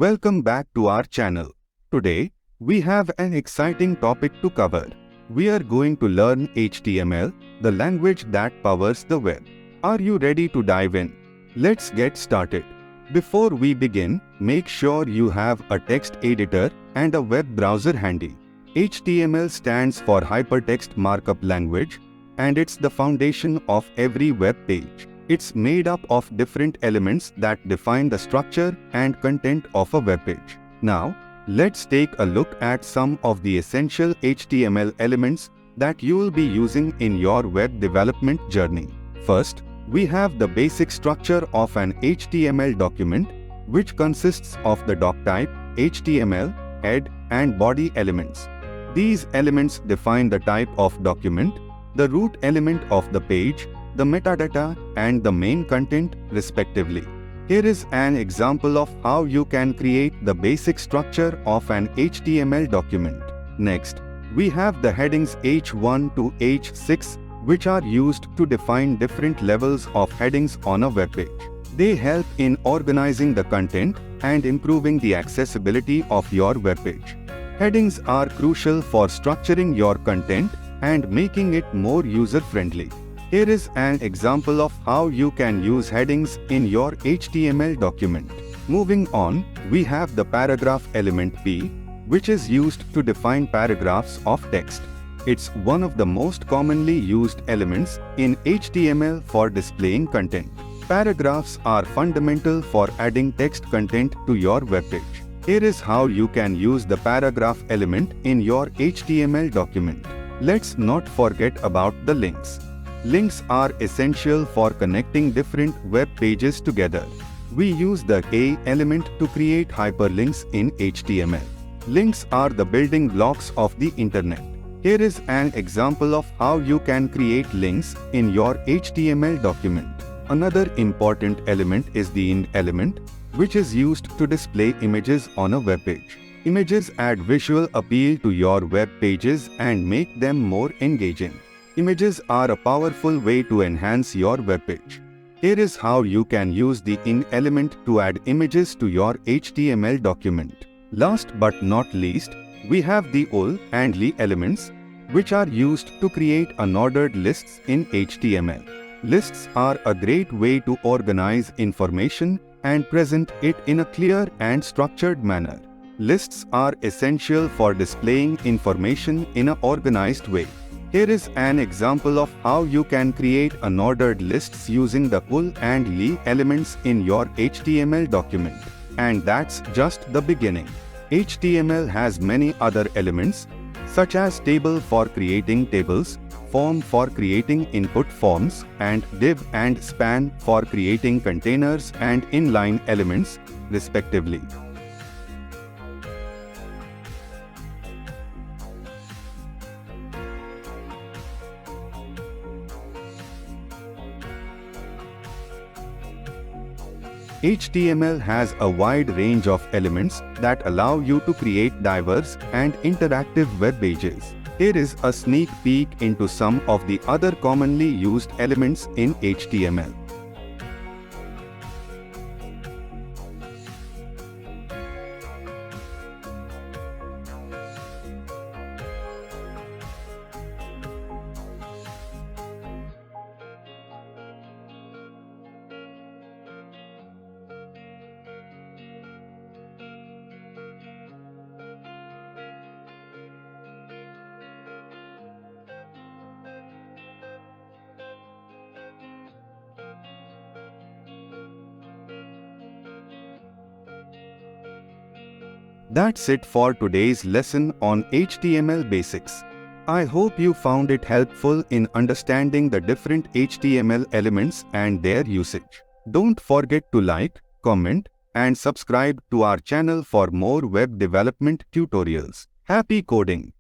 Welcome back to our channel. Today, we have an exciting topic to cover. We are going to learn HTML, the language that powers the web. Are you ready to dive in? Let's get started. Before we begin, make sure you have a text editor and a web browser handy. HTML stands for Hypertext Markup Language, and it's the foundation of every web page. It's made up of different elements that define the structure and content of a web page. Now, let's take a look at some of the essential HTML elements that you will be using in your web development journey. First, we have the basic structure of an HTML document, which consists of the doc type, HTML, head, and body elements. These elements define the type of document, the root element of the page, the metadata, and the main content, respectively. Here is an example of how you can create the basic structure of an HTML document. Next, we have the headings H1 to H6, which are used to define different levels of headings on a web page. They help in organizing the content and improving the accessibility of your web page. Headings are crucial for structuring your content and making it more user-friendly. Here is an example of how you can use headings in your HTML document. Moving on, we have the paragraph element P, which is used to define paragraphs of text. It's one of the most commonly used elements in HTML for displaying content. Paragraphs are fundamental for adding text content to your web page. Here is how you can use the paragraph element in your HTML document. Let's not forget about the links. Links are essential for connecting different web pages together. We use the A element to create hyperlinks in HTML. Links are the building blocks of the internet. Here is an example of how you can create links in your HTML document. Another important element is the ind element, which is used to display images on a web page. Images add visual appeal to your web pages and make them more engaging. Images are a powerful way to enhance your web page. Here is how you can use the ind element to add images to your HTML document. Last but not least, we have the ul and li elements, which are used to create unordered lists in HTML. Lists are a great way to organize information and present it in a clear and structured manner. Lists are essential for displaying information in an organized way. Here is an example of how you can create unordered lists using the ul and li elements in your HTML document. And that's just the beginning. HTML has many other elements, such as table for creating tables, form for creating input forms, and div and span for creating containers and inline elements, respectively. HTML has a wide range of elements that allow you to create diverse and interactive web pages. Here is a sneak peek into some of the other commonly used elements in HTML. That's it for today's lesson on HTML basics. I hope you found it helpful in understanding the different HTML elements and their usage. Don't forget to like, comment, and subscribe to our channel for more web development tutorials. Happy coding!